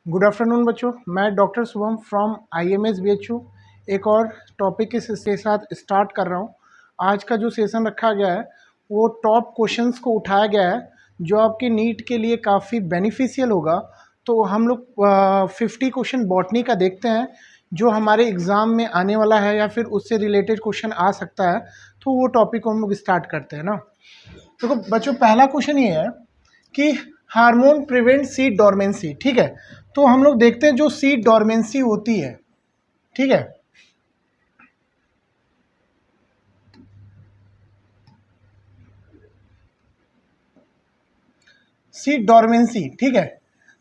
Good afternoon बच्चों, मैं doctor Shubham from IMS BHU एक और टॉपिक के साथ स्टार्ट कर रहा हूँ। आज का जो सेशन रखा गया है वो टॉप क्वेश्चंस को उठाया गया है जो आपके नीट के लिए काफ़ी बेनिफिशियल होगा। तो हम लोग 50 क्वेश्चन बॉटनी का देखते हैं जो हमारे एग्ज़ाम में आने वाला है या फिर उससे रिलेटेड क्वेश्चन आ सकता है। तो वो टॉपिक को हम लोग स्टार्ट करते हैं ना। तो बच्चों पहला क्वेश्चन ये है कि हार्मोन प्रिवेंट सीड डोरमेंसी। ठीक है, तो हम लोग देखते हैं जो सीड डोरमेंसी होती है। ठीक है, सीड डोरमेंसी। ठीक है,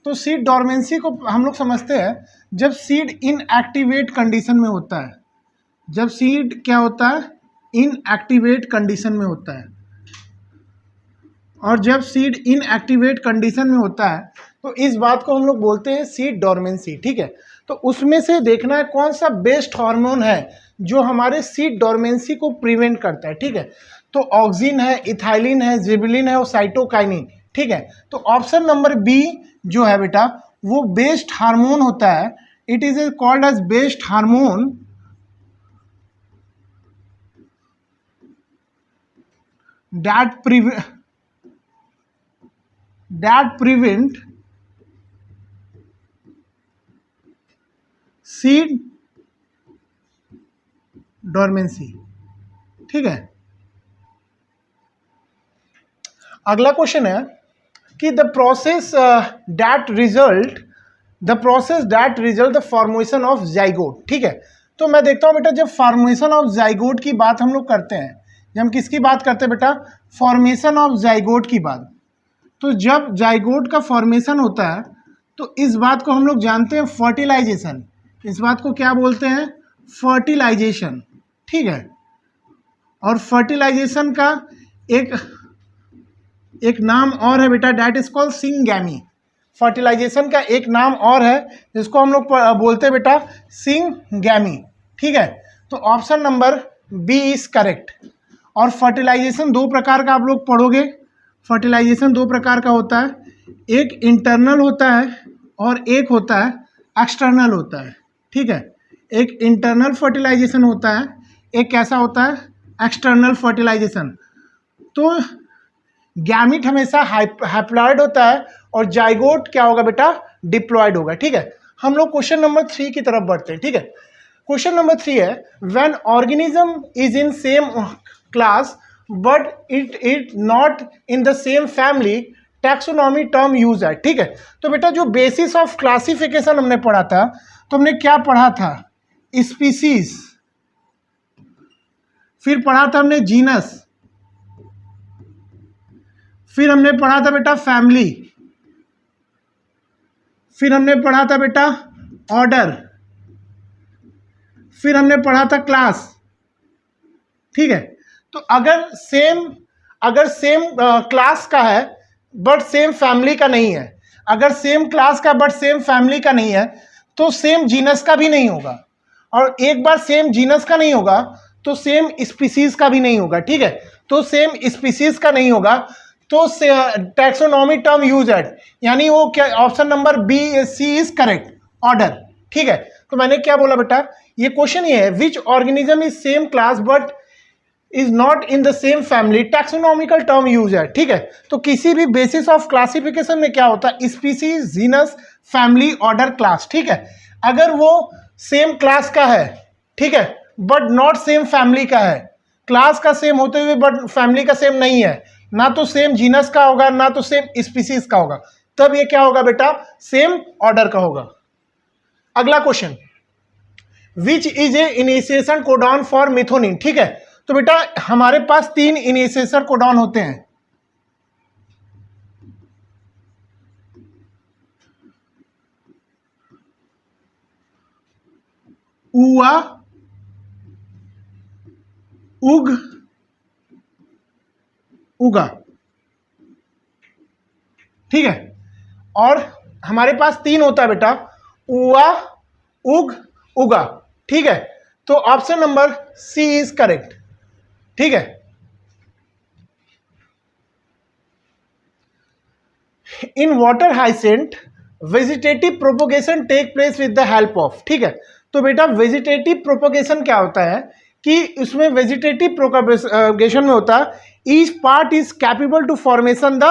तो सीड डोरमेंसी को हम लोग समझते हैं जब सीड इनएक्टिवेट कंडीशन में होता है। जब सीड क्या होता है, इनएक्टिवेट कंडीशन में होता है। और जब सीड इनएक्टिवेट कंडीशन में होता है तो इस बात को हम लोग बोलते हैं सीड डोरमेंसी। ठीक है, तो उसमें से देखना है कौन सा बेस्ट हार्मोन है जो हमारे सीड डोरमेंसी को प्रिवेंट करता है। ठीक है, तो ऑक्सिन है, इथाइलिन है, जिबलिन है और साइटोकाइनिन। ठीक है, तो ऑप्शन नंबर बी जो है बेटा वो बेस्ट हार्मोन होता है। It is called as best hormone that prevent seed dormancy. ठीक है, अगला क्वेश्चन है कि the process that result the formation of zygote. ठीक है, तो मैं देखता हूं बेटा जब फॉर्मेशन ऑफ जाइगोट की बात हम लोग करते हैं, जब हम किसकी बात करते हैं बेटा, फॉर्मेशन ऑफ जाइगोट की बात। तो जब जाइगोट का फॉर्मेशन होता है तो इस बात को हम लोग जानते हैं फर्टिलाइजेशन। इस बात को क्या बोलते हैं, फर्टिलाइजेशन। ठीक है, और फर्टिलाइजेशन का एक एक नाम और है बेटा, that is called syngamy. Fertilisation का एक नाम और है जिसको हम लोग बोलते हैं बेटा सिंगैमी। ठीक है, तो option number B is correct. और फर्टिलाइजेशन दो प्रकार का आप लोग पढ़ोगे। फर्टिलाइजेशन दो प्रकार का होता है, एक इंटरनल होता है और एक होता है एक्सटर्नल होता है। ठीक है, एक इंटरनल फर्टिलाइजेशन होता है, एक कैसा होता है, एक्सटर्नल फर्टिलाइजेशन। तो गैमिट हमेशा हैप्लॉइड होता है और जाइगोट क्या होगा बेटा, डिप्लॉयड होगा। ठीक है, हम लोग क्वेश्चन नंबर 3 की तरफ बढ़ते हैं। ठीक है, क्वेश्चन नंबर 3 है when organism is in same class but it not in the same family taxonomy term use है। ठीक है, तो बेटा जो बेसिस ऑफ क्लासिफिकेशन हमने पढ़ा था तो हमने क्या पढ़ा था, स्पीसीज, फिर पढ़ा था हमने जीनस, फिर हमने पढ़ा था बेटा फैमिली, फिर हमने पढ़ा था बेटा ऑर्डर, फिर हमने पढ़ा था क्लास। ठीक है, तो अगर सेम क्लास का है बट सेम फैमिली का नहीं है, अगर सेम क्लास का बट सेम फैमिली का नहीं है तो सेम जीनस का भी नहीं होगा, और एक बार सेम जीनस का नहीं होगा तो सेम स्पीसीज का भी नहीं होगा। ठीक है, तो सेम स्पीसीज का नहीं होगा तो टैक्सोनॉमी टर्म यूज एट, यानी वो क्या, option number B C is correct, order. ठीक है, तो मैंने क्या बोला बेटा, ये क्वेश्चन ये है which organism is same class but is not in the same family taxonomical term use है। ठीक है, तो किसी भी बेसिस ऑफ क्लासिफिकेशन में क्या होता है, species, genus, family, order, class. ठीक है, अगर वो सेम क्लास का है, ठीक है, बट नॉट सेम फैमिली का है, क्लास का सेम होते हुए बट फैमिली का सेम नहीं है, ना तो सेम जीनस का होगा ना तो सेम स्पीसीज का होगा, तब ये क्या होगा बेटा, सेम ऑर्डर का होगा। अगला question, which is a initiation codon for methionine. ठीक है, तो बेटा हमारे पास 3 इनिशिएशन कोडॉन होते हैं, उआ, उग, उगा। ठीक है, और हमारे पास 3 होता है बेटा, उआ, उग, उगा। ठीक है, तो option number C is correct. ठीक है, in water hyacinth vegetative propagation take place with the help of, ठीक है। तो बेटा वेजिटेटिव प्रोपोगेशन क्या होता है कि उसमें वेजिटेटिव प्रोपोगेशन में होता है each part is capable to formation the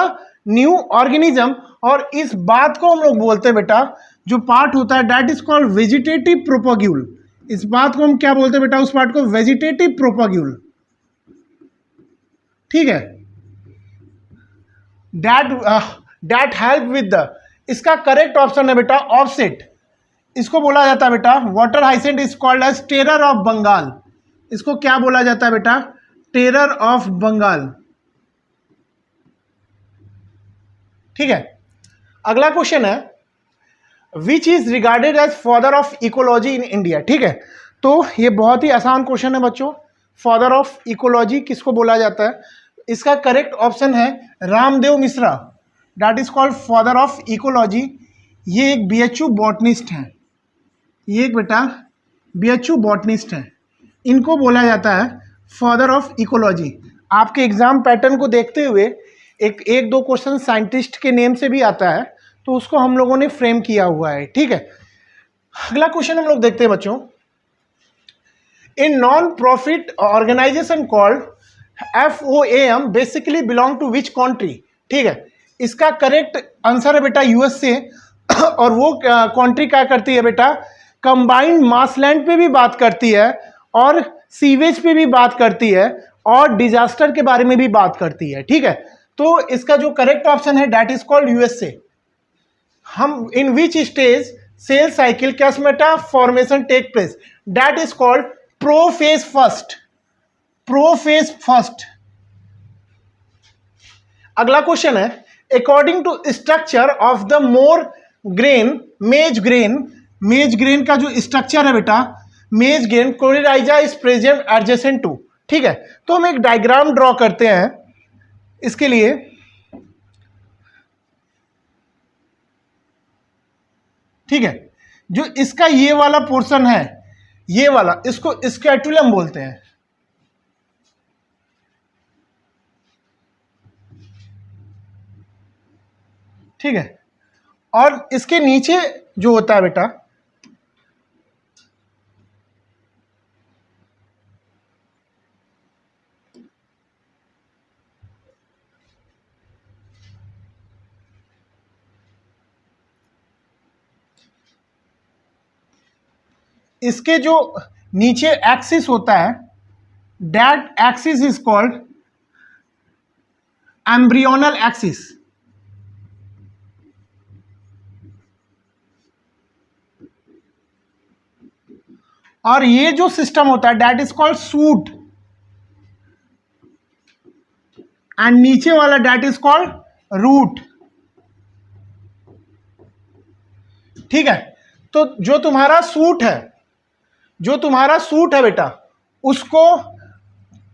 new organism, और इस बात को हम लोग बोलते हैं बेटा, जो पार्ट होता है दैट इज कॉल्ड वेजिटेटिव प्रोपोग्यूल। इस बात को हम क्या बोलते हैं बेटा, उस पार्ट को वेजिटेटिव प्रोपोग्यूल, ठीक है। दैट हेल्प विद द, इसका करेक्ट ऑप्शन है बेटा ऑफसेट। इसको बोला जाता है बेटा water hyacinth is called as terror of Bengal. इसको क्या बोला जाता है बेटा, टेरर ऑफ बंगाल, ठीक है। अगला क्वेश्चन है which is regarded as father of ecology in India, ठीक है। तो ये बहुत ही आसान क्वेश्चन है बच्चों, फादर ऑफ इकोलॉजी किसको बोला जाता है। इसका करेक्ट ऑप्शन है Ramdev Mishra, that is called father of ecology. ये एक बीएचयू बॉटनिस्ट हैं, ये एक बेटा बीएचयू बॉटनिस्ट हैं, इनको बोला जाता है फादर ऑफ इकोलॉजी। आपके एग्जाम पैटर्न को देखते हुए एक दो क्वेश्चन साइंटिस्ट के नेम से भी आता है, तो उसको हम लोगों ने फ्रेम किया हुआ है, ठीक है। अगला क्वेश्चन हम लोग देखते हैं बच्चों, in non profit organisation called FOAM basically belong to which country, ठीक है। इसका करेक्ट आंसर है बेटा यूएसए, और वो कंट्री क्या करती है बेटा, कंबाइंड मासलैंड पे भी बात करती है, और सीवेज पे भी बात करती है, और डिजास्टर के बारे में भी बात करती है, ठीक है। तो इसका जो करेक्ट ऑप्शन है दैट इज कॉल्ड यूएसए। हम in which stage cell cycle chiasmata formation take place, that is called prophase first, prophase first. अगला क्वेश्चन है according to structure of the more grain maize grain, maize grain का जो structure है बेटा, maize grain coleorhiza is present adjacent to, ठीक है। तो हम एक डायग्राम ड्रॉ करते हैं इसके लिए, ठीक है। जो इसका ये वाला पोर्शन है, ये वाला, इसको स्कैटुलम बोलते हैं, ठीक है। और इसके नीचे जो होता है बेटा, इसके जो नीचे एक्सिस होता है that axis is called embryonal axis, और ये जो सिस्टम होता है that is called suit, and नीचे वाला दैट इज कॉल्ड रूट, ठीक है। तो जो तुम्हारा सूट है, जो तुम्हारा सूट है बेटा, उसको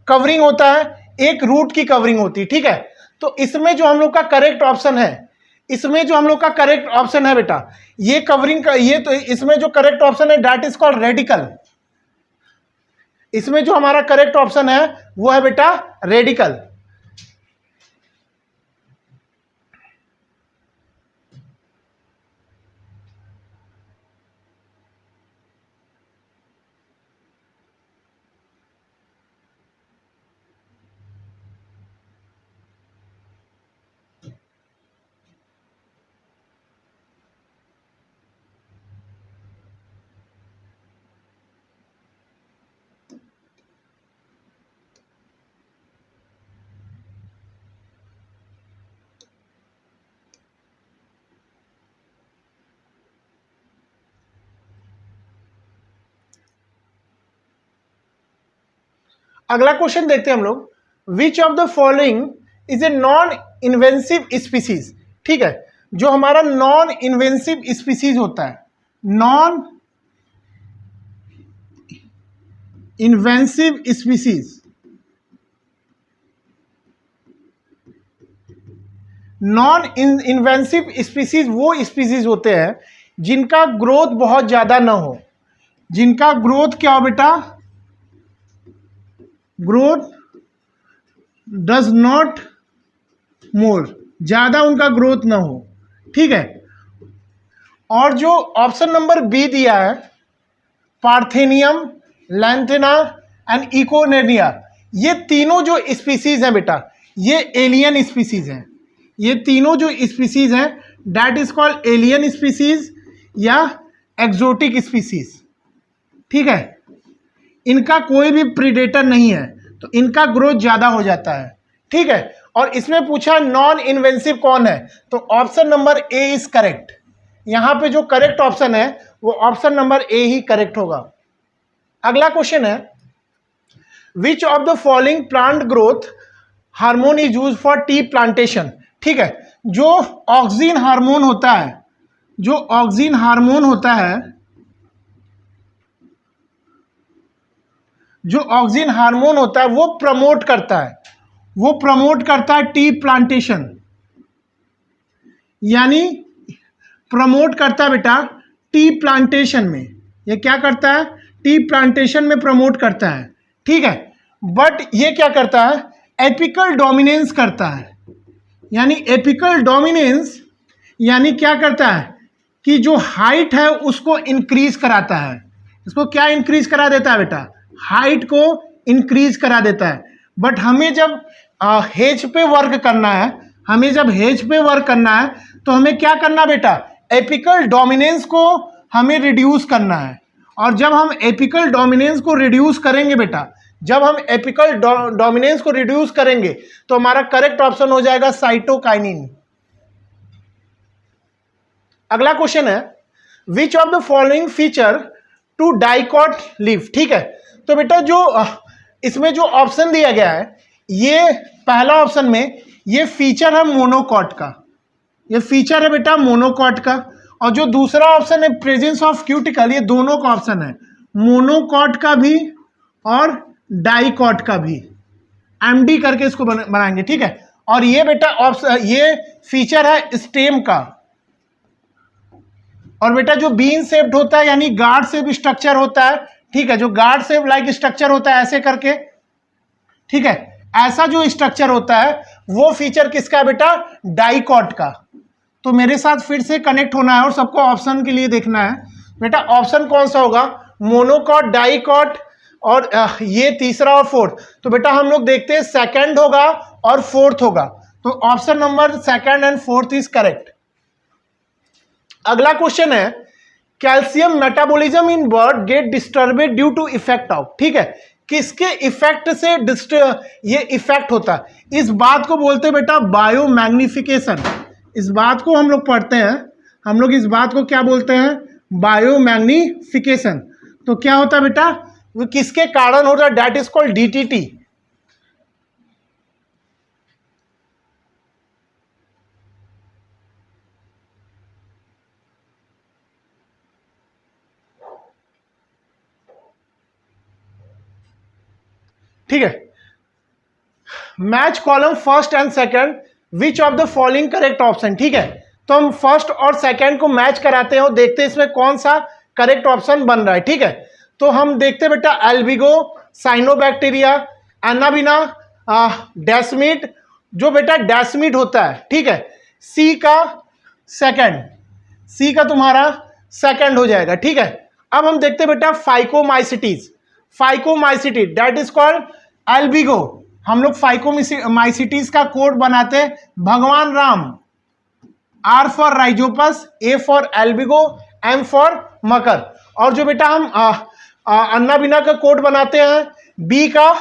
कवरिंग होता है, एक रूट की कवरिंग होती है, ठीक है। तो इसमें जो हम लोग का करेक्ट ऑप्शन है, इसमें जो हम लोग का करेक्ट ऑप्शन है बेटा, ये कवरिंग का, ये तो इसमें जो करेक्ट ऑप्शन है दैट इज कॉल्ड रेडिकल। इसमें जो हमारा करेक्ट ऑप्शन है वो है बेटा रेडिकल। अगला क्वेश्चन देखते हैं हम लोग, which of the following is a non invasive species, ठीक है। जो हमारा नॉन इन्वेंसिव स्पीसीज होता है, non invasive species, non invasive species वो स्पीसीज होते हैं जिनका ग्रोथ बहुत ज्यादा ना हो, जिनका ग्रोथ क्या हो बेटा, ग्रोथ डज नॉट मोर, ज्यादा उनका ग्रोथ ना हो, ठीक है। और जो ऑप्शन नंबर बी दिया है पार्थेनियम, लैंथेना एंड इकोनेरिया, ये तीनों जो स्पीसीज हैं बेटा ये एलियन स्पीसीज हैं। ये तीनों जो स्पीसीज हैं that is called alien species या एक्सोटिक स्पीसीज। ठीक है, इनका कोई भी प्रीडेटर नहीं है तो इनका ग्रोथ ज़्यादा हो जाता है। ठीक है, और इसमें पूछा नॉन इन्वेंसिव कौन है, तो option number A is correct. यहाँ पे जो करेक्ट ऑप्शन है वो option number A he correct होगा। अगला क्वेश्चन है which of the following plant growth hormone is use for tea plantation. ठीक है, जो ऑक्सीन हार्मोन होता है, जो ऑक्सीन हार्मोन होता है, जो ऑक्सीन हार्मोन होता है वो प्रमोट करता है, वो प्रमोट करता है टी प्लांटेशन, यानी प्रमोट करता है बेटा टी प्लांटेशन में। ये क्या करता है, टी प्लांटेशन में प्रमोट करता है। ठीक है, बट ये क्या करता है, एपिकल डोमिनेंस करता है। यानी एपिकल डोमिनेंस यानी क्या करता है कि जो हाइट है उसको इंक्रीज कराता है। इसको क्या इंक्रीज करा देता है बेटा, हाइट को इंक्रीज करा देता है। बट हमें जब हेज पे वर्क करना है, हमें जब हेज पे वर्क करना है तो हमें क्या करना बेटा, एपिकल डोमिनेंस को हमें रिड्यूस करना है। और जब हम एपिकल डोमिनेंस को रिड्यूस करेंगे बेटा, जब हम एपिकल डोमिनेंस को रिड्यूस करेंगे तो हमारा करेक्ट ऑप्शन हो जाएगा साइटोकाइनिन। अगला क्वेश्चन है which of the following feature to dicot leaf. ठीक है, तो बेटा जो इसमें जो ऑप्शन दिया गया है, ये पहला ऑप्शन में ये फीचर है मोनोकॉट का, ये फीचर है बेटा मोनोकॉट का। और जो दूसरा ऑप्शन है प्रेजेंस ऑफ क्यूटिकल, ये दोनों का ऑप्शन है, मोनोकॉट का भी और डाइकॉट का भी, एमडी करके इसको बनाएंगे। ठीक है, और ये बेटा ऑप्शन, ये फीचर है स्टेम का। और बेटा जो बीन शेप्ड होता है यानी गार्ड शेप स्ट्रक्चर होता है। ठीक है, जो गार्ड शेप लाइक स्ट्रक्चर होता है ऐसे करके, ठीक है, ऐसा जो स्ट्रक्चर होता है वो फीचर किसका है बेटा, डाइकॉट का। तो मेरे साथ फिर से कनेक्ट होना है और सबको ऑप्शन के लिए देखना है बेटा, ऑप्शन कौन सा होगा, मोनोकॉट, डाइकॉट और ये तीसरा और फोर्थ। तो बेटा हम लोग देखते हैं सेकंड होगा और फोर्थ होगा, तो option number second and fourth is correct. अगला क्वेश्चन है calcium metabolism in bird get disturbed due to effect of. ठीक है, किसके इफेक्ट से ये इफेक्ट होता है, इस बात को बोलते हैं बेटा बायोमैग्निफिकेशन। इस बात को हम लोग पढ़ते हैं, हम लोग इस बात को क्या बोलते हैं, बायोमैग्निफिकेशन। तो क्या होता है बेटा, वो किसके कारण होता है, दैट इज कॉल्ड डीटीटी। ठीक है, match column first and second which of the following correct option. ठीक है, तो हम फर्स्ट और सेकंड को मैच कराते हैं और देखते हैं इसमें कौन सा करेक्ट ऑप्शन बन रहा है। ठीक है, तो हम देखते हैं बेटा एल्बिगो, साइनोबैक्टीरिया, एनाबिना, डेस्मिड, जो बेटा डेस्मिड होता है। ठीक है, सी का सेकंड, सी का तुम्हारा सेकंड हो जाएगा। ठीक है, अब हम देखते हैं बेटा phycomycetes, phycomycete that is called albugo. हम लोग फाइकोमाइसिटीज का कोड बनाते हैं भगवान Ram, R for rhizopus, A for albugo, M for mucor. और जो बेटा हम अन्नाबिना का कोड बनाते हैं बी का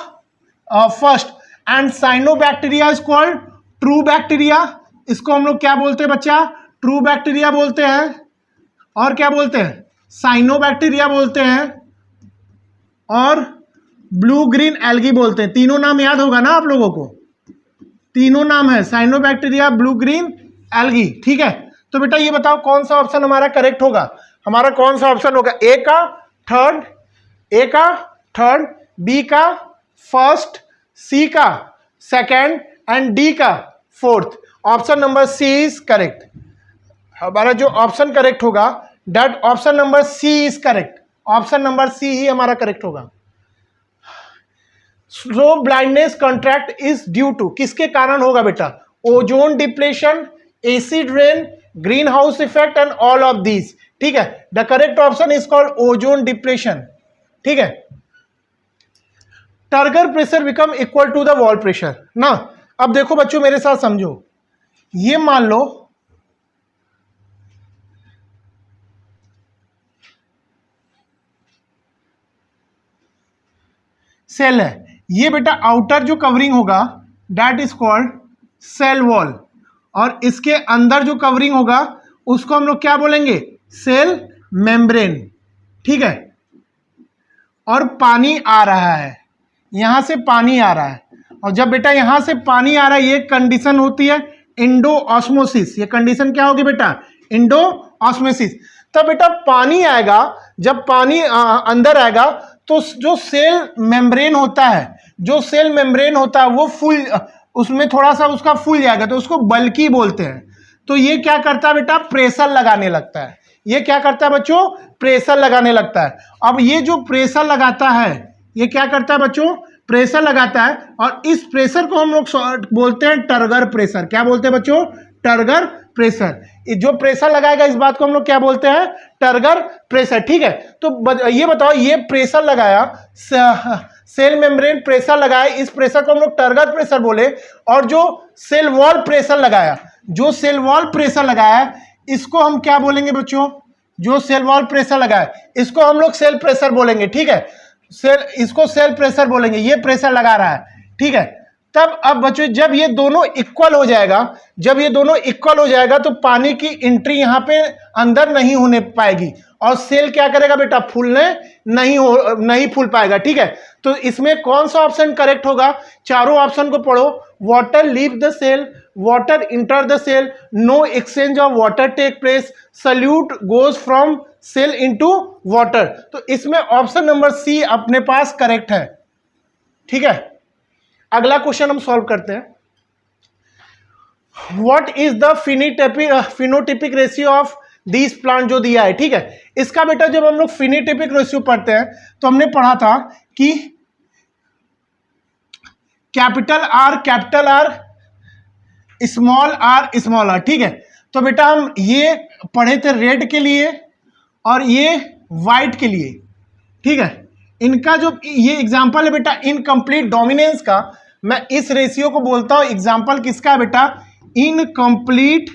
first, and cyanobacteria is called true bacteria. इसको हम लोग क्या बोलते हैं बच्चा, ट्रू बैक्टीरिया बोलते हैं। और क्या बोलते हैं, साइनोबैक्टीरिया बोलते हैं और ब्लू ग्रीन एल्गी बोलते हैं। तीनों नाम याद होगा ना आप लोगों को, तीनों नाम है साइनोबैक्टीरिया, ब्लू ग्रीन, एल्गी। ठीक है, तो बेटा ये बताओ कौन सा ऑप्शन हमारा करेक्ट होगा, हमारा कौन सा ऑप्शन होगा, ए का थर्ड, ए का थर्ड, बी का फर्स्ट, सी का सेकंड एंड डी का fourth. Option number C is correct. हमारा जो ऑप्शन करेक्ट होगा that option number C is correct, option number C ही हमारा करेक्ट होगा। Slow blindness contract is due to, किसके कारण होगा बेटा, ozone depletion, acid rain, green house effect and all of these, ठीक है। The correct option is called ozone depression, ठीक है। Turgor pressure become equal to the wall pressure ना। अब देखो बच्चों मेरे साथ समझो, ये मान लो सेल है, ये बेटा आउटर जो कवरिंग होगा that is called cell wall, और इसके अंदर जो कवरिंग होगा उसको हम लोग क्या बोलेंगे, सेल मेम्ब्रेन, ठीक है। और पानी आ रहा है, यहां से पानी आ रहा है, और जब बेटा यहां से पानी आ रहा है ये कंडीशन होती है इंडो ऑस्मोसिस। ये कंडीशन क्या होगी बेटा, इंडो ऑस्मोसिस। तब बेटा पानी आएगा, जब पानी अंदर आएगा तो जो सेल मेम्ब्रेन होता है, जो सेल मेम्ब्रेन होता है वो फूल, उसमें थोड़ा सा उसका फूल जाएगा तो उसको बल्की बोलते हैं। तो ये क्या करता है बेटा, प्रेशर लगाने लगता है। ये क्या करता है बच्चों, प्रेशर लगाने लगता है। अब ये जो प्रेशर लगाता है ये क्या करता है बच्चों, प्रेशर लगाता है, और इस प्रेशर को हम लोग बोलते हैं टर्गर प्रेशर। क्या बोलते हैं बच्चों, टर्गर प्रेशर। जो प्रेशर लगाएगा इस बात को हम लोग क्या बोलते हैं, टर्गर प्रेशर, ठीक है। तो ये बताओ, ये प्रेशर लगाया, सेल मेम्ब्रेन प्रेशर लगाया, इस प्रेशर को हम लोग टर्गर प्रेशर बोले। और जो सेल वॉल प्रेशर लगाया, जो सेल वॉल प्रेशर लगाया इसको हम क्या बोलेंगे बच्चों, जो सेल वॉल प्रेशर लगाया इसको हम लोग सेल प्रेशर बोलेंगे, ठीक है। सेल, इसको सेल प्रेशर बोलेंगे, ये प्रेशर लगा रहा है, ठीक है। तब अब बच्चों जब ये दोनों इक्वल हो जाएगा, जब ये दोनों इक्वल हो जाएगा तो पानी की एंट्री यहाँ पे अंदर नहीं होने पाएगी, और सेल क्या करेगा बेटा, फूलने नहीं फूल पाएगा, ठीक है। तो इसमें कौन सा ऑप्शन करेक्ट होगा, चारों ऑप्शन को पढ़ो। Water leave the cell, water enter the cell, no exchange of water take place, solute goes from cell into water. तो इसमें ऑप्शन नंबर सी अपने पास करेक्ट है, ठीक है। अगला क्वेश्चन हम सॉल्व करते हैं। What is the phenotypic ratio of this plant, जो दिया है, ठीक है। इसका बेटा जब हम लोग फिनोटिपिक रेशियो पढ़ते हैं तो हमने पढ़ा था कि कैपिटल आर स्मॉल आर, ठीक है। तो बेटा हम ये पढ़े थे रेड के लिए और ये वाइट के लिए, ठीक है। इनका जो ये एग्जाम्पल है बेटा इनकम्प्लीट डोमिनेंस का, मैं इस रेशियो को बोलता हूं एग्जाम्पल किसका है बेटा, इनकम्प्लीट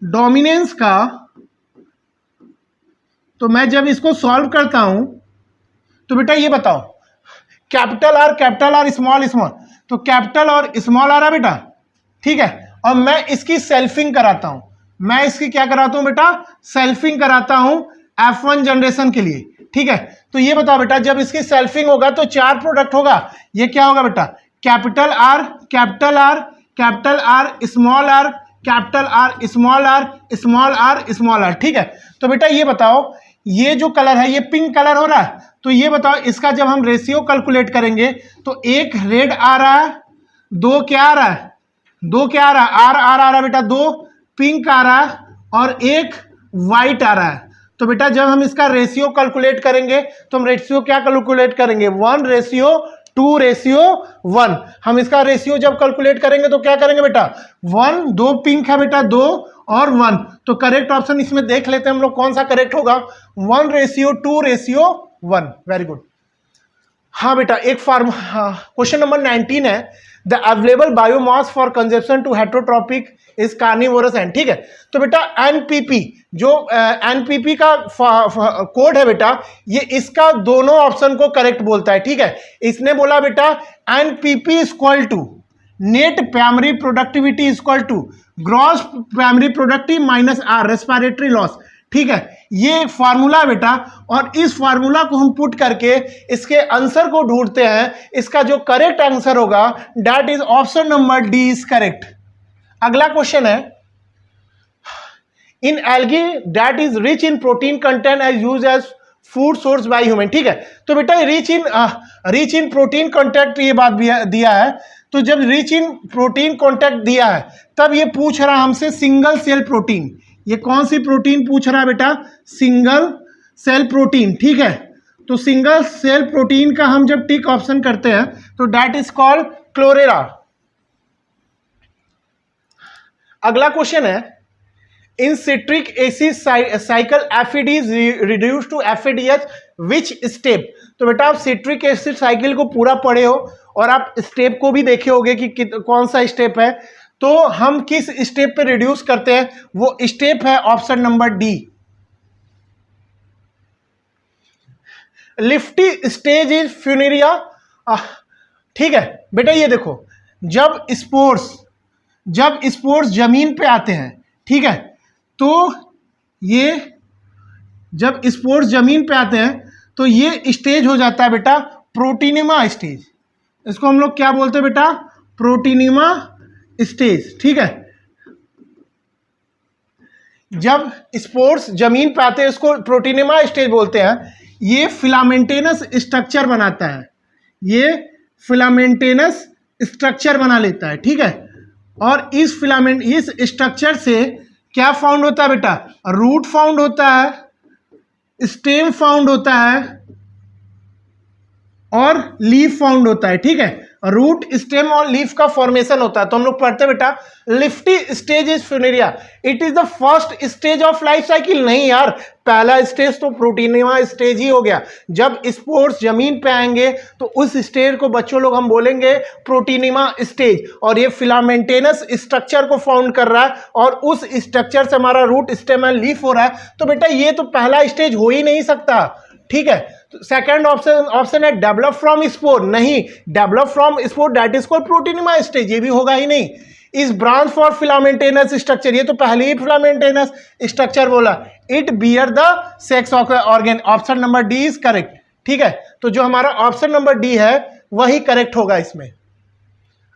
डोमिनेंस का। तो मैं जब इसको सॉल्व करता हूं तो बेटा ये बताओ, कैपिटल आर स्मॉल, तो कैपिटल और स्मॉल आ रहा बेटा, ठीक है। और मैं इसकी सेल्फिंग कराता हूं, मैं इसकी क्या कराता हूं बेटा, सेल्फिंग कराता हूं F1 जनरेशन के लिए, ठीक है। तो ये बताओ बेटा जब इसकी सेल्फिंग होगा तो 4 प्रोडक्ट होगा, ये क्या होगा बेटा, capital R small R, capital R small R, ठीक है। तो बेटा ये बताओ, ये जो कलर है ये पिंक कलर हो रहा है, तो ये बताओ इसका जब हम रेशियो कैलकुलेट करेंगे तो एक रेड आ रहा है, दो क्या आ रहा है, आर आ रहा है बेटा, 2 पिंक आ रहा है और एक वाइट आ रहा है। तो बेटा जब हम इसका रेशियो कैलकुलेट करेंगे तो हम रेशियो क्या कैलकुलेट करेंगे, 1:2:1। हम इसका रेशियो जब कैलकुलेट करेंगे तो क्या करेंगे बेटा, 1, 2 पिंक है बेटा, 2 और 1। तो करेक्ट ऑप्शन इसमें देख लेते हैं हम लोग कौन सा करेक्ट होगा, 1:2:1। Very good. हाँ बेटा एक क्वेश्चन नंबर 19 है, the available biomass for consumption to heterotrophic is carnivorous and, ठीक है। तो बेटा एनपीपी, जो एनपीपी का कोड है बेटा, ये इसका दोनों ऑप्शन को करेक्ट बोलता है, ठीक है। इसने बोला बेटा NPP is equal to net primary productivity is equal to gross primary productive minus R respiratory loss, ठीक है। ये फार्मूला बेटा, और इस फार्मूला को हम पुट करके इसके आंसर को ढूंढते हैं। इसका जो करेक्ट आंसर होगा that is option number D is correct. अगला क्वेश्चन है, in algae that is rich in protein content as use as food source by human, ठीक है। तो बेटा रिच इन प्रोटीन कंटेंट ये बात दिया है, तो जब रिच इन प्रोटीन कंटेंट दिया है तब ये पूछ रहा है हमसे सिंगल सेल प्रोटीन। ये कौन सी प्रोटीन पूछ रहा है बेटा, सिंगल सेल प्रोटीन, ठीक है। तो सिंगल सेल प्रोटीन का हम जब टिक ऑप्शन करते हैं तो दैट इज कॉल्ड क्लोरेला। अगला क्वेश्चन है, in citric acid cycle FAD is reduce to FADH which step. तो बेटा आप सिट्रिक एसिड साइकिल को पूरा पढ़े हो और आप स्टेप को भी देखे होगे कि कौन सा स्टेप है। तो हम किस स्टेप पे रिड्यूस करते हैं, वो स्टेप है option number D, leafy stage is funaria. ठीक है बेटा, ये देखो, जब स्पोर्स जमीन पे आते हैं, ठीक है, तो ये जब स्पोर्स जमीन पे आते हैं तो ये स्टेज हो जाता है बेटा प्रोटीनिमा स्टेज। इसको हम लोग क्या बोलते हैं बेटा, प्रोटीनिमा स्टेज। ठीक है, जब स्पोर्स जमीन पे आते हैं इसको प्रोटीनिमा स्टेज बोलते हैं। ये फिलामेंटेनस स्ट्रक्चर बनाता है, ये फिलामेंटेनस स्ट्रक्चर बना लेता है। ठीक है, और इस स्ट्रक्चर से क्या फाउंड होता है बेटा, रूट फाउंड होता है, स्टेम फाउंड होता है और लीफ फाउंड होता है। ठीक है, रूट, स्टेम और लीफ का फॉर्मेशन होता है। तो हम लोग पढ़ते हैं बेटा leafy stage is funaria, it is the first stage of life cycle. नहीं यार, पहला स्टेज तो प्रोटीनिमा स्टेज ही हो गया। जब स्पोर्स जमीन पे आएंगे तो उस स्टेज को बच्चों लोग हम बोलेंगे प्रोटीनिमा स्टेज, और ये फिलामेंटेनस स्ट्रक्चर को फाउंड कर रहा है और उस स्ट्रक्चर से हमारा रूट, स्टेम एंड लीफ हो रहा है। तो बेटा ये तो पहला स्टेज हो ही नहीं सकता। ठीक है, सेकंड ऑप्शन है डेवलप फ्रॉम स्पोर। नहीं, develop from spore that is called प्रोटीनिमा stage, ये भी होगा ही नहीं। इस ब्रांच फॉर फिलामेंटेनस स्ट्रक्चर, ये तो पहले ही फिलामेंटेनस स्ट्रक्चर बोला। It bear the sex organ, option number D is correct. ठीक है, तो जो हमारा ऑप्शन नंबर डी है वही करेक्ट होगा इसमें।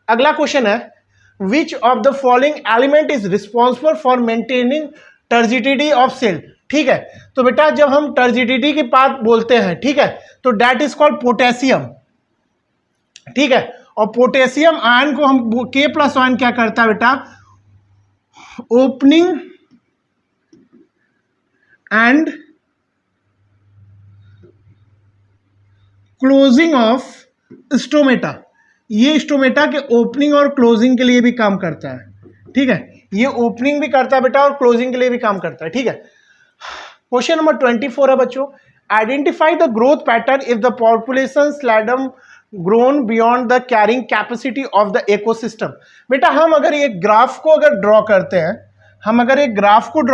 अगला क्वेश्चन है, which of the following element is responsible for maintaining turgidity of cell. ठीक है, तो बेटा जब हम टर्जिडिटी की बात बोलते हैं, ठीक है, तो दैट इज कॉल्ड पोटेशियम। ठीक है, और पोटेशियम आयन को हम K+1 क्या करता है बेटा, opening and closing of stomata. ये स्टोमेटा के ओपनिंग और क्लोजिंग के लिए भी काम करता है। ठीक है, ये ओपनिंग भी करता है बेटा और क्लोजिंग के लिए भी काम करता है। ठीक है, क्वेश्चन नंबर 24 है बच्चों, identify the growth pattern if the population seldom grown beyond the carrying capacity of the ecosystem. बेटा हम अगर एक ग्राफ को ड्रॉ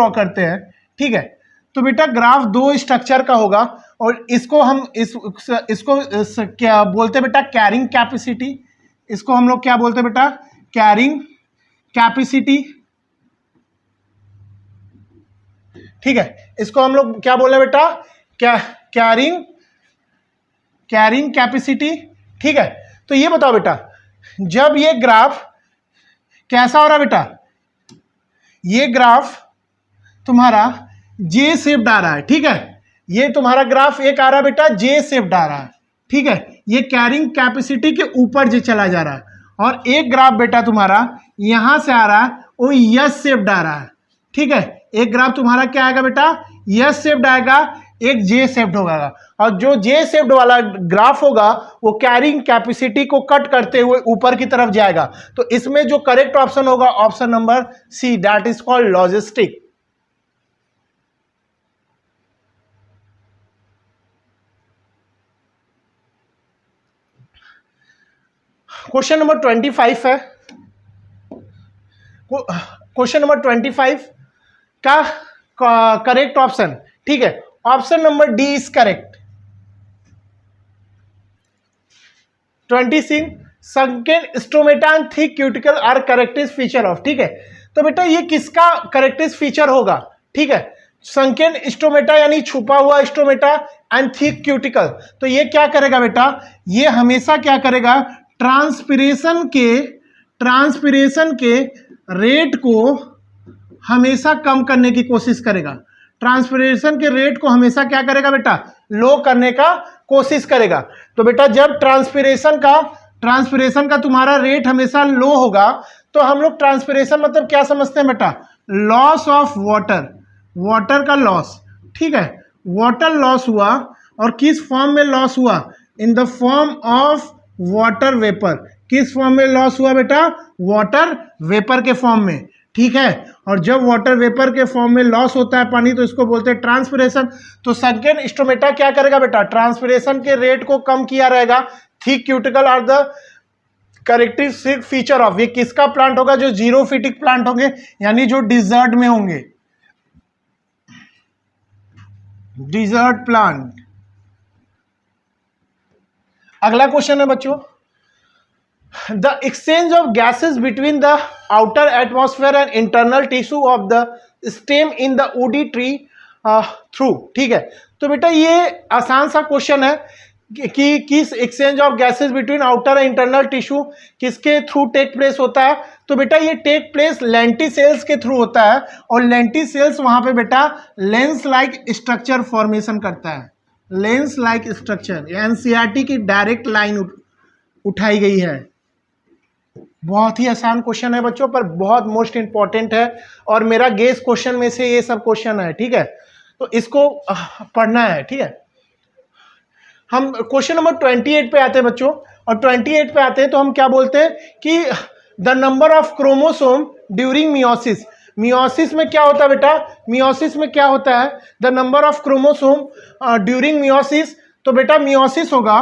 करते हैं, ठीक है, तो बेटा ग्राफ दो स्ट्रक्चर का होगा और इसको हम क्या बोलते हैं बेटा, कैरिंग कैपेसिटी। इसको हम लोग क्या बोलते हैं बेटा, कैरिंग कैपेसिटी। ठीक है, इसको हम लोग क्या बोले बेटा, कैरिंग कैपेसिटी। ठीक है, तो ये बताओ बेटा, जब ये ग्राफ कैसा हो रहा है बेटा, ये ग्राफ तुम्हारा जे शेप्ड आ रहा है। ठीक है, ये तुम्हारा ग्राफ एक आ रहा है बेटा जे शेप्ड आ रहा है। ठीक है, ये कैरिंग कैपेसिटी के ऊपर जे चला जा रहा है, और एक ग्राफ बेटा तुम्हारा यहां से आ रहा है, वो यस शेप्ड आ रहा है। ठीक है, एक ग्राफ तुम्हारा क्या आएगा बेटा, यस शेप्ड आएगा, एक जे शेप्ड होगा, और जो जे शेप्ड वाला ग्राफ होगा वो कैरिंग कैपेसिटी को कट करते हुए ऊपर की तरफ जाएगा। तो इसमें जो करेक्ट ऑप्शन होगा option number C, that is called logistic. Question number 25 है, क्वेश्चन नंबर 25 का करेक्ट ऑप्शन, ठीक है, option number D is correct. 26 sunken stomata and thick cuticle are corrective feature of. ठीक है, तो बेटा ये किसका करेक्टिव फीचर होगा, ठीक है, संकेन स्टोमेटा यानी छुपा हुआ स्टोमेटा एंड थिक क्यूटिकल। तो ये क्या करेगा बेटा, ये हमेशा क्या करेगा, ट्रांसपिरेशन के रेट को हमेशा कम करने की कोशिश करेगा। ट्रांसपिरेशन के रेट को हमेशा क्या करेगा बेटा, लो करने का कोशिश करेगा। तो बेटा जब ट्रांसपिरेशन का तुम्हारा रेट हमेशा लो होगा, तो हम लोग ट्रांसपिरेशन मतलब क्या समझते हैं बेटा, लॉस ऑफ वाटर का लॉस। ठीक है, वाटर लॉस हुआ, और किस फॉर्म में लॉस हुआ, in the form of water vapour. किस फॉर्म में लॉस हुआ बेटा, वाटर वेपर के फॉर्म में। ठीक है। और जब वाटर वेपर के फॉर्म में लॉस होता है पानी तो इसको बोलते हैं ट्रांसपिरेशन। तो संकेन स्टोमेटा क्या करेगा बेटा, ट्रांसपिरेशन के रेट को कम किया रहेगा। Thick cuticle are the characteristic feature of, ये किसका प्लांट होगा, जो जीरोफिटिक प्लांट होंगे यानी जो डिजर्ट में होंगे, डिजर्ट प्लांट। अगला क्वेश्चन है बच्चों, the exchange of gases between the outer atmosphere and internal tissue of the stem in the woody tree through. ठीक है, तो बेटा ये आसान सा क्वेश्चन है कि किस exchange of gases between outer and internal tissue किसके थ्रू टेक प्लेस होता है। तो बेटा ये टेक प्लेस लेंटिसेल्स के थ्रू होता है, और लेंटिसेल्स वहां पे बेटा लेंस लाइक स्ट्रक्चर फॉर्मेशन करता है। लेंस लाइक स्ट्रक्चर, एनसीईआरटी की डायरेक्ट लाइन उठाई गई है। बहुत ही आसान क्वेश्चन है बच्चों, पर बहुत मोस्ट इंपॉर्टेंट है, और मेरा गेस क्वेश्चन में से ये सब क्वेश्चन है। ठीक है, तो इसको पढ़ना है। ठीक है, हम क्वेश्चन नंबर 28 पे आते हैं बच्चों, और 28 पे आते हैं तो हम क्या बोलते हैं कि the number of chromosome during meiosis. Meiosis में क्या होता है बेटा, मियोसिस में क्या होता है, the number of chromosome during meiosis. तो बेटा मियोसिस होगा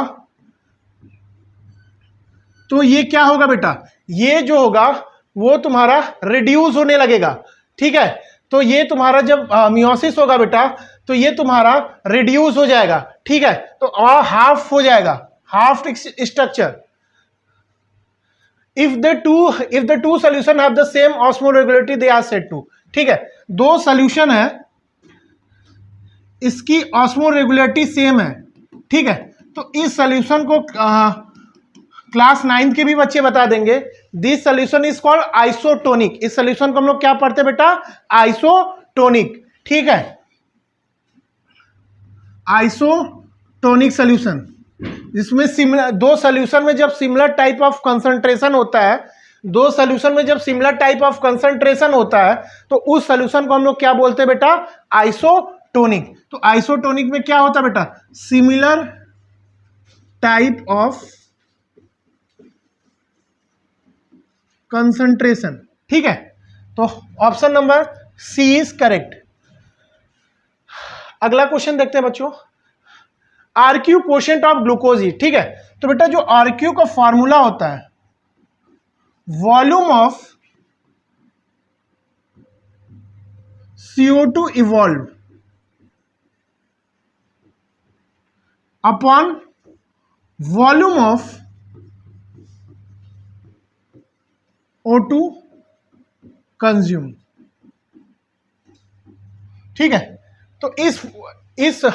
तो ये क्या होगा बेटा, ये जो होगा वो तुम्हारा रिड्यूस होने लगेगा। ठीक है, तो ये तुम्हारा जब मियोसिस होगा बेटा तो ये तुम्हारा रिड्यूस हो जाएगा। ठीक है, तो हाफ हो जाएगा, half structure. If the two solution have the same osmoregulatory they are said to. ठीक है, दो सॉल्यूशन है, इसकी ऑस्मोरेगुलेटरी सेम है। ठीक है, तो इस सॉल्यूशन को क्लास 9 के भी बच्चे बता देंगे। This solution is called isotonic. इस सॉल्यूशन को हम लोग क्या पढ़ते बेटा, आइसोटोनिक। ठीक है, आइसोटोनिक सॉल्यूशन, जिसमें सिमिलर दो सॉल्यूशन में जब सिमिलर टाइप ऑफ कंसंट्रेशन होता है, दो सॉल्यूशन में जब सिमिलर टाइप ऑफ कंसंट्रेशन होता है तो उस सॉल्यूशन को हम लोग क्या बोलते हैं बेटा, आइसोटोनिक। तो आइसोटोनिक में क्या होता है बेटा, सिमिलर टाइप ऑफ कंसंट्रेशन। ठीक है, तो option number C is correct. अगला क्वेश्चन देखते हैं बच्चों, आरक्यू कोशेंट ऑफ ग्लूकोज। ठीक है, तो बेटा जो आरक्यू का फॉर्मूला होता है, volume of CO2 evolve upon volume of O2 consume. ठीक है, तो इस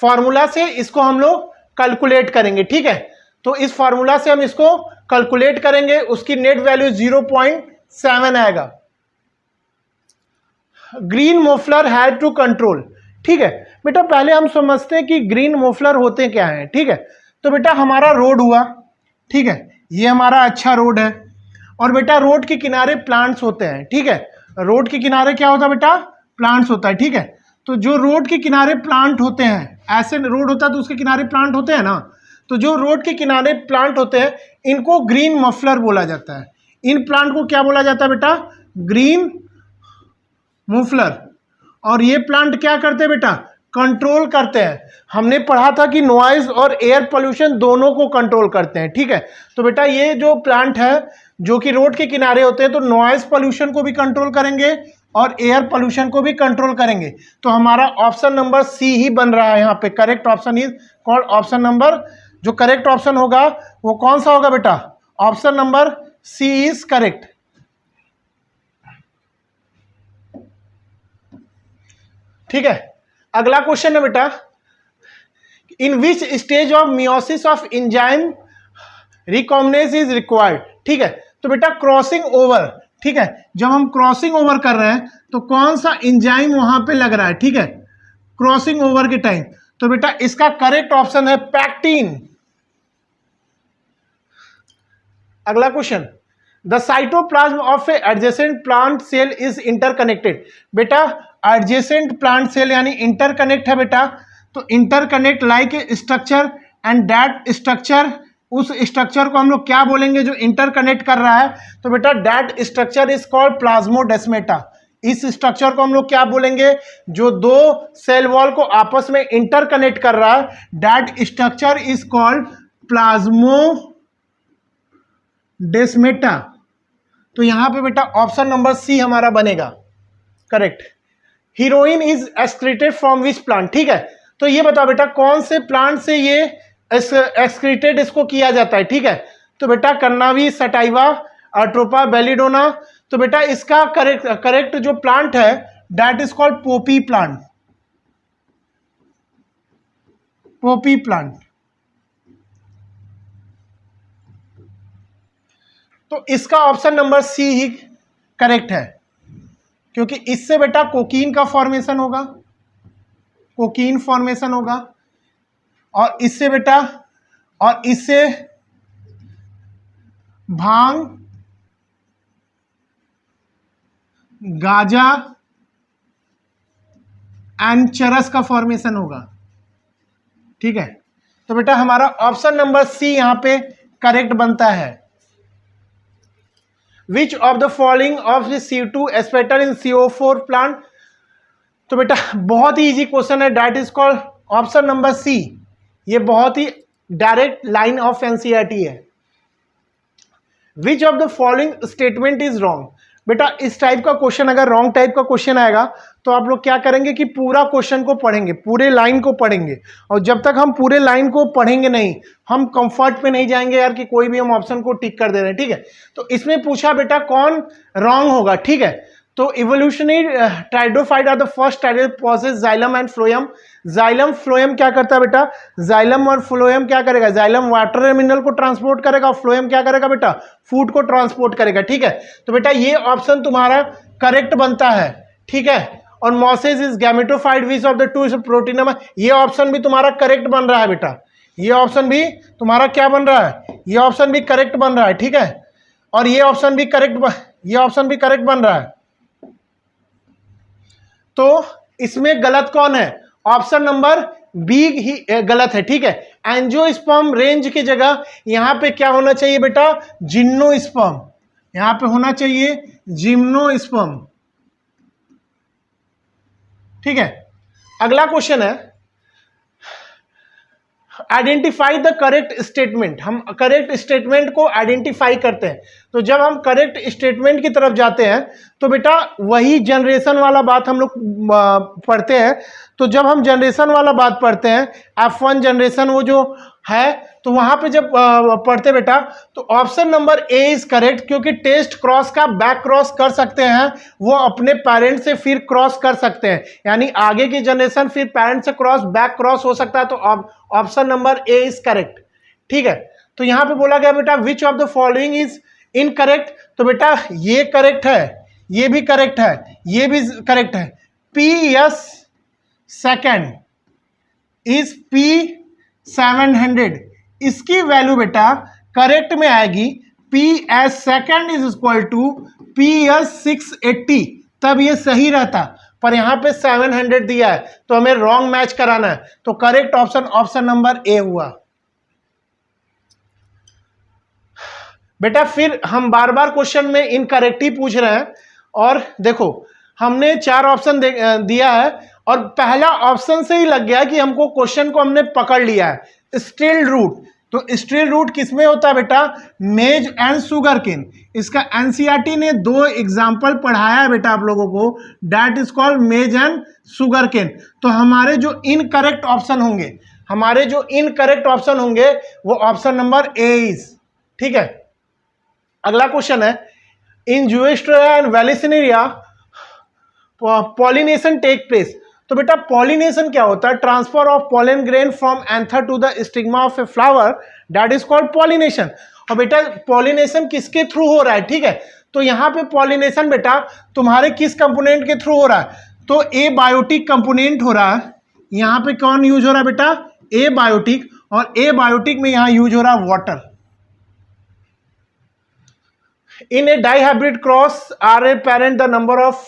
फॉर्मूला से इसको हम लोग कैलकुलेट करेंगे। ठीक है, तो इस फॉर्मूला से हम इसको कैलकुलेट करेंगे, उसकी नेट वैल्यू 0.7 आएगा। Green muffler had to control. ठीक है बेटा, पहले हम समझते हैं कि ग्रीन मोफलर होते क्या हैं। ठीक है, तो बेटा हमारा रोड हुआ, ठीक है, ये हमारा अच्छा रोड है, और बेटा रोड के किनारे प्लांट्स होते हैं। ठीक है, रोड के किनारे क्या होता है बेटा, प्लांट्स होता है। ठीक है, तो जो रोड के किनारे प्लांट होते हैं, ऐसे रोड होता है तो उसके किनारे प्लांट होते हैं ना, तो जो रोड के किनारे प्लांट होते हैं इनको ग्रीन मफलर बोला जाता है। इन प्लांट को क्या बोला जाता है बेटा, ग्रीन मफलर। और ये प्लांट क्या करते हैं बेटा, कंट्रोल करते हैं। हमने पढ़ा था कि नॉइज और एयर पोल्यूशन दोनों को कंट्रोल करते हैं। ठीक है, तो बेटा ये जो प्लांट है जो कि रोड के किनारे होते हैं तो नॉइज पोल्यूशन को भी कंट्रोल करेंगे और एयर पोल्यूशन को भी कंट्रोल करेंगे। तो हमारा ऑप्शन नंबर सी ही बन रहा है यहाँ पे। Correct option is called option number, जो करेक्ट ऑप्शन होगा वो कौन सा होगा बेटा, option number C is correct. ठीक है, अगला क्वेश्चन है बेटा, in which stage of meiosis of enzyme recombinase is required. ठीक है, तो बेटा क्रॉसिंग ओवर। ठीक है, जब हम क्रॉसिंग ओवर कर रहे हैं तो कौन सा एंजाइम वहां पे लग रहा है। ठीक है, क्रॉसिंग ओवर के टाइम, तो बेटा इसका करेक्ट ऑप्शन है पैक्टिन। अगला question, the cytoplasm of a adjacent plant cell is interconnected. बेटा एडजेसेंट प्लांट सेल यानी इंटरकनेक्ट है बेटा, तो interconnect like a structure and that structure उस स्ट्रक्चर को हम लोग क्या बोलेंगे जो इंटरकनेक्ट कर रहा है? तो बेटा that structure is called plasmodesmata. इस स्ट्रक्चर को हम लोग क्या बोलेंगे? जो दो सेल वॉल को आपस में इंटरकनेक्ट कर रहा है, that structure is called plasmodesmata. तो यहां पे बेटा ऑप्शन नंबर सी हमारा बनेगा correct. Heroine is excreted from which plant? ठीक है, तो ये बताओ बेटा कौन से प्लांट से ये एक्सक्रीटेड इसको किया जाता है? ठीक है, तो बेटा कन्नावी, सटाइवा, अट्रोपा, बेलिडोना। तो बेटा इसका करेक्ट जो प्लांट है that is called Poppy plant. Poppy plant. तो इसका ऑप्शन नंबर सी ही करेक्ट है, क्योंकि इससे बेटा कोकीन का फॉर्मेशन होगा, कोकीन फॉर्मेशन होगा, और इससे बेटा भांग, गांजा एंड चरस का फॉर्मेशन होगा। ठीक है, तो बेटा हमारा ऑप्शन नंबर सी यहां पे करेक्ट बनता है। Which of the following of CO2 acceptor in CO4 plant? तो बेटा बहुत ही इजी क्वेश्चन है, that is called option number C. ये बहुत ही डायरेक्ट लाइन ऑफ एनसीईआरटी है। Which of the following statement is wrong? बेटा इस टाइप का क्वेश्चन अगर रॉन्ग टाइप का क्वेश्चन आएगा तो आप लोग क्या करेंगे कि पूरा क्वेश्चन को पढ़ेंगे, पूरे लाइन को पढ़ेंगे, और जब तक हम पूरे लाइन को पढ़ेंगे नहीं, हम कंफर्ट पे नहीं जाएंगे यार कि कोई भी हम ऑप्शन को टिक कर दे रहे हैं। ठीक है, तो इसमें पूछा बेटा कौन रॉन्ग होगा। ठीक है, तो evolutionary pteridophyte are the first tidal possess xylem and phloem. Xylem phloem क्या करता है बेटा? जाइलम और फ्लोएम क्या करेगा? जाइलम वाटर एंड मिनरल को ट्रांसपोर्ट करेगा, और फ्लोएम क्या करेगा बेटा? फूड को ट्रांसपोर्ट करेगा। ठीक है, तो बेटा ये ऑप्शन तुम्हारा करेक्ट बनता है। ठीक है, और mosses is gametophyte, which of the two is protonema? ये ऑप्शन भी तुम्हारा करेक्ट बन रहा है बेटा, ये ऑप्शन भी तुम्हारा क्या बन रहा है? ये ऑप्शन भी करेक्ट बन रहा है। ठीक है, और ये ऑप्शन भी करेक्ट बन रहा है। तो इसमें गलत कौन है? ऑप्शन नंबर बी ही गलत है। ठीक है, एंजियोस्पर्म रेंज की जगह यहां पे क्या होना चाहिए बेटा? जिम्नोस्पर्म। यहां पे होना चाहिए जिम्नोस्पर्म। ठीक है, अगला क्वेश्चन है आइडेंटिफाई द करेक्ट स्टेटमेंट। हम करेक्ट स्टेटमेंट को आइडेंटिफाई करते हैं। तो जब हम करेक्ट स्टेटमेंट की तरफ जाते हैं तो बेटा वही जनरेशन वाला बात हम लोग पढ़ते हैं। तो जब हम जनरेशन वाला बात पढ़ते हैं, F1 जनरेशन वो जो है, तो वहां पे जब पढ़ते बेटा तो option number A is correct, क्योंकि टेस्ट क्रॉस का बैक क्रॉस कर सकते हैं, वो अपने पेरेंट से फिर क्रॉस कर सकते हैं, यानी आगे की जनरेशन फिर पेरेंट से क्रॉस बैक क्रॉस हो सकता है। तो option number A is correct. ठीक है, तो यहां पे बोला गया बेटा विच of the following is incorrect? तो बेटा ये करेक्ट है, ये भी करेक्ट है, ये भी करेक्ट है। PS सेकेंड इज P700, इसकी वैल्यू बेटा करेक्ट में आएगी PS second is equal to PS 680, तब ये सही रहता, पर यहां पे 700 दिया है तो हमें रॉन्ग मैच कराना है। तो करेक्ट ऑप्शन नंबर ए हुआ बेटा। फिर हम बार बार क्वेश्चन में इनकरेक्ट ही पूछ रहे हैं, और देखो हमने 4 ऑप्शन दिया है, और पहला ऑप्शन से ही लग गया कि हमको क्वेश्चन को हमने पकड़ लिया है। स्टिल रूट, तो स्टिल रूट किसमें होता है बेटा? मेज एंड शुगर केन। इसका एनसीईआरटी ने 2 एग्जाम्पल पढ़ाया है बेटा आप लोगों को, दैट इज कॉल्ड मेज एंड शुगर केन। तो हमारे जो इनकरेक्ट ऑप्शन होंगे, वो ऑप्शन नंबर ए इज। ठीक है, अगला क्वेश्चन है in Zoosphaeria and Vallisneria pollination take place. तो बेटा पॉलिनेशन क्या होता है? Transfer of pollen grain from anther to the stigma of a flower, that is called pollination. और बेटा पॉलिनेशन किसके थ्रू हो रहा है? ठीक है, तो यहां पे पॉलिनेशन बेटा तुम्हारे किस कंपोनेंट के थ्रू हो रहा है? तो ए बायोटिक कंपोनेंट हो रहा है। यहां पे कौन यूज हो रहा है बेटा? ए बायोटिक, और ए बायोटिक में यहां यूज हो रहा है water. In a dihybrid cross, are a parent the number of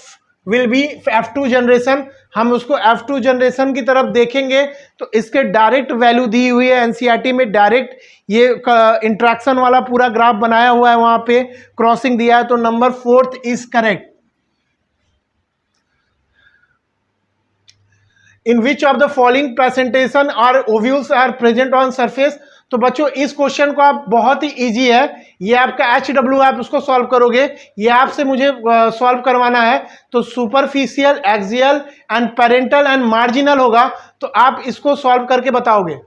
will be F2 generation. हम उसको F2 जनरेशन की तरफ देखेंगे तो इसके डायरेक्ट वैल्यू दी हुई है एनसीईआरटी में, डायरेक्ट ये इंट्रैक्शन वाला पूरा ग्राफ बनाया हुआ है, वहां पे क्रॉसिंग दिया है, तो number 4 is correct. In which of the following presentation और ovules are present on surface. तो बच्चों इस क्वेश्चन को आप बहुत ही इजी है, ये आपका HW आप उसको सॉल्व करोगे, ये आपसे मुझे सॉल्व करवाना है, तो superficial, axial and parental and marginal होगा, तो आप इसको सॉल्व करके बताओगे।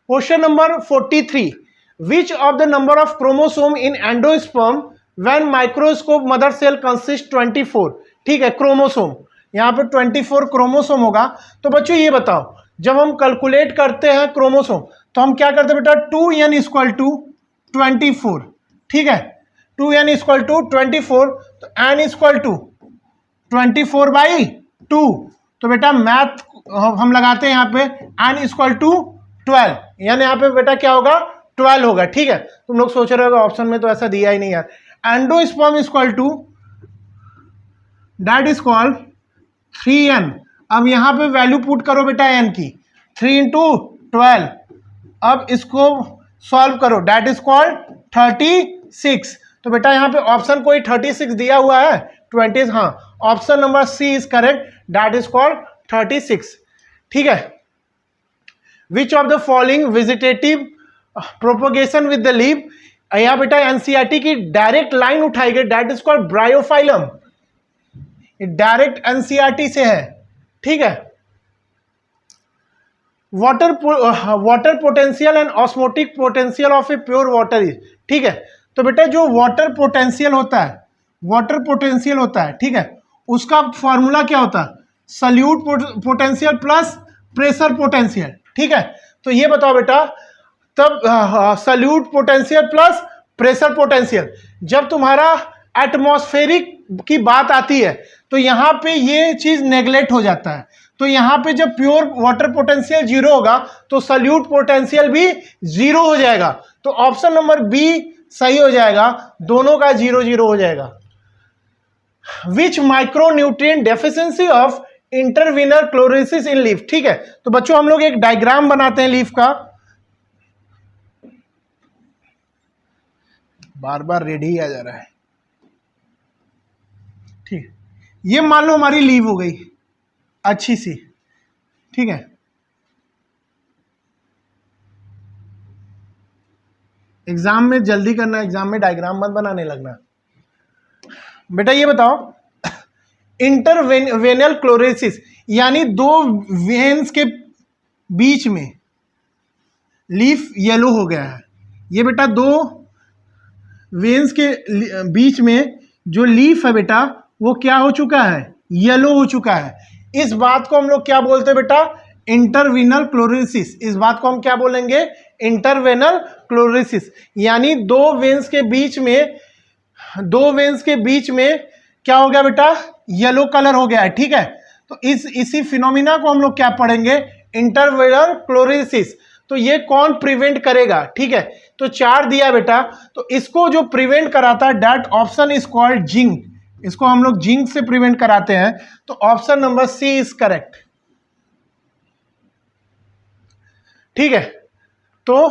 Question number 43, which of the number of chromosome in endosperm when microscope mother cell consist 24। ठीक है, क्रोमोसोम यहां पे 24 क्रोमोसोम होगा। तो बच्चों ये बताओ, जब हम कैलकुलेट करते हैं क्रोमोसोम तो हम क्या करते हैं बेटा, 2n इक्वल टू 24। ठीक है, 2n इक्वल टू 24, तो n इक्वल टू 24/2। तो बेटा मैथ हम लगाते हैं यहाँ पे, n इक्वल टू 12, यानी यहाँ पे बेटा क्या होगा, 12 होगा। ठीक है, तुम लोग सोच रहे हो ऑप्शन में तो ऐसा दिया ही नहीं यार। Endosperm equal to that is called 3n। अब यहां पे वैल्यू पुट करो बेटा n की, 3 इंटू 12, अब इसको सॉल्व करो, दैट इज कॉल्ड 36। तो बेटा यहां पे ऑप्शन कोई 36 दिया हुआ है, 20, हाँ option number C is correct, that is called 36। ठीक है, which of the following vegetative propagation with the leaf. यहां बेटा एनसीईआरटी की डायरेक्ट लाइन उठाई गई, that is called Bryophyllum, direct NCERT से है। ठीक है, water potential and osmotic potential of a pure water is. ठीक है, तो बेटा जो वाटर पोटेंशियल होता है, वाटर पोटेंशियल होता है, ठीक है, उसका फॉर्मूला क्या होता है, solute potential plus pressure potential. ठीक है, तो ये बताओ बेटा, तब solute potential plus pressure potential, जब तुम्हारा एटमॉस्फेरिक की बात आती है तो यहां पे ये चीज नेग्लेक्ट हो जाता है। तो यहां पे जब प्योर वाटर पोटेंशियल 0 होगा तो सल्यूट पोटेंशियल भी 0 हो जाएगा, तो ऑप्शन नंबर बी सही हो जाएगा, दोनों का 0-0 हो जाएगा। Which micronutrient deficiency of interveinal chlorosis in leaf. ठीक है, तो बच्चों हम लोग एक डायग्राम बनाते हैं लीफ का, बार बार रेडी ही आ जा रहा है। ठीक, ये मान लो हमारी लीव हो गई अच्छी सी। ठीक है, एग्जाम में जल्दी करना, एग्जाम में डायग्राम मत बनाने लगना। बेटा ये बताओ, इंटरवेनल क्लोरोसिस यानी दो वेन्स के बीच में लीफ येलो हो गया है। ये बेटा दो वेन्स के बीच में जो लीफ है बेटा वो क्या हो चुका है, येलो हो चुका है। इस बात को हम लोग क्या बोलते हैं बेटा, इंटरवीनल क्लोरोसिस। इस बात को हम क्या बोलेंगे, इंटरवेनल क्लोरोसिस, यानी दो वेन्स के बीच में क्या हो गया बेटा, येलो कलर हो गया है। ठीक है, तो इसी फिनोमिना को हम लोग क्या पढ़ेंगे, इंटरवेनल क्लोरोसिस। तो ये कौन प्रिवेंट करेगा। ठीक है, तो 4 दिया बेटा, तो इसको जो प्रिवेंट कराता है that option is called zinc, इसको हम लोग जिंक से प्रिवेंट कराते हैं, तो option number C is correct. ठीक है, तो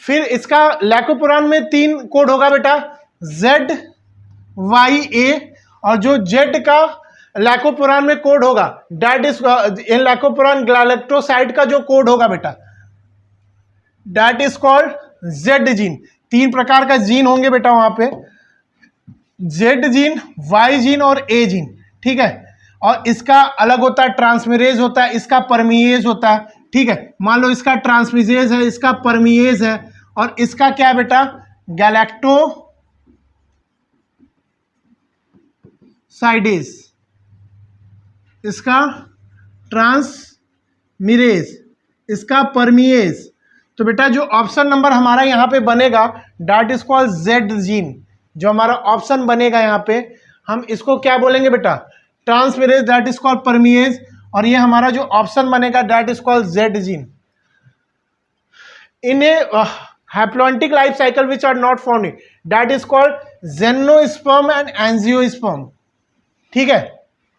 फिर इसका लैकोपुरान में 3 कोड होगा बेटा, ZYA, और जो Z का लैकोपुरान में कोड होगा दैट इज इन लैकोपुरान गैलेक्टोसाइड का जो कोड होगा बेटा that is called Z gene. 3 प्रकार का जीन होंगे बेटा वहां पे, Z जीन, Y जीन और A जीन। ठीक है, और इसका अलग होता है, ट्रांसमिरेज होता है, इसका परमिएज होता है। ठीक है, मान लो इसका ट्रांसमिरेज है, इसका परमिएज है, और इसका क्या है बेटा, गैलेक्टोसाइडेज, इसका ट्रांसमिरेज, इसका परमिएज। तो बेटा जो ऑप्शन नंबर हमारा यहाँ पे बनेगा that is called Z gene, जो हमारा ऑप्शन बनेगा यहाँ पे हम इसको क्या बोलेंगे बेटा, ट्रांसमिरेज, दैट इज कॉल्ड परमिएज, और ये हमारा जो ऑप्शन बनेगा that is called Z gene. In a haplontic life cycle which are not found that is called gymnosperm and angiosperm. ठीक है,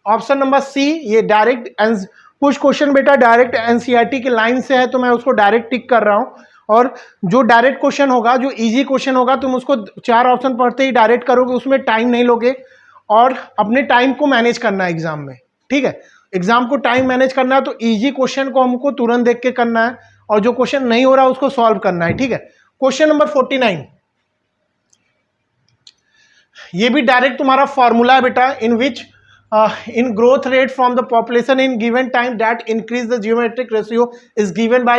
ऑप्शन नंबर सी, ये डायरेक्ट कुछ क्वेश्चन बेटा डायरेक्ट एनसीईआरटी के लाइन से है तो मैं उसको डायरेक्ट टिक कर रहा हूं, और जो डायरेक्ट क्वेश्चन होगा, जो इजी क्वेश्चन होगा, तुम उसको 4 ऑप्शन पढ़ते ही डायरेक्ट करोगे, उसमें टाइम नहीं लोगे और अपने टाइम को मैनेज करना है एग्जाम में। ठीक है, एग्जाम को टाइम मैनेज करना है तो इजी क्वेश्चन को हमको तुरंत देख के करना है और जो क्वेश्चन नहीं हो रहा उसको सॉल्व करना है। ठीक है, क्वेश्चन नंबर 49, ये भी डायरेक्ट तुम्हारा फॉर्मूला है बेटा, in which in growth rate from the population in given time that increase the geometric ratio is given by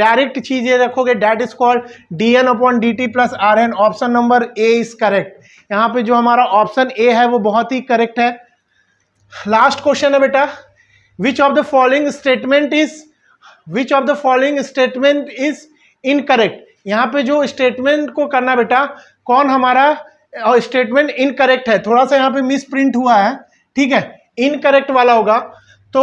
direct चीज ये रखोगे, that is called dn upon dt plus rn। Option number A is correct. यहाँ पे जो हमारा option A है वो बहुत ही करेक्ट है। लास्ट क्वेश्चन है बेटा, which of the following statement is incorrect। यहाँ पे जो स्टेटमेंट को करना बेटा, कौन हमारा स्टेटमेंट इनकरेक्ट है, थोड़ा सा यहाँ पे मिस प्रिंट हुआ है। ठीक है, इनकरेक्ट वाला होगा। तो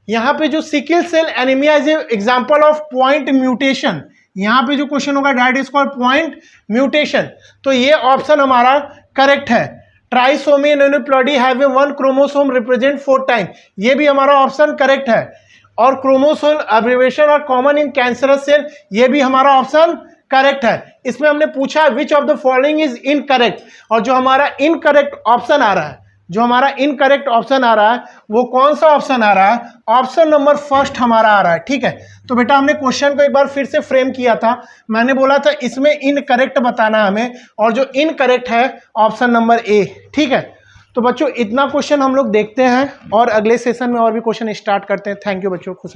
यहाँ पे जो sickle cell anaemia is example of point mutation, यहाँ पे जो क्वेश्चन होगा that is called point mutation, तो ये ऑप्शन हमारा करेक्ट है। Trisomy uniploidy have a 1 chromosome represent 4 time, ये भी हमारा ऑप्शन करेक्ट है। और chromosome abbreviation are common in cancerous cell, ये भी हमारा ऑप्शन करेक्ट है। इसमें हमने पूछा which of the following is incorrect, और जो हमारा इनकरेक्ट ऑप्शन आ रहा है, वो कौन सा ऑप्शन आ रहा है, ऑप्शन नंबर फर्स्ट हमारा आ रहा है। ठीक है, तो बेटा हमने क्वेश्चन को एक बार फिर से फ्रेम किया था, मैंने बोला था इसमें इनकरेक्ट बताना हमें, और जो इनकरेक्ट है ऑप्शन नंबर ए। ठीक है, तो बच्चों इतना क्वेश्चन हम लोग देखते हैं और अगले सेशन में और भी क्वेश्चन स्टार्ट करते हैं। थैंक यू बच्चों, खुश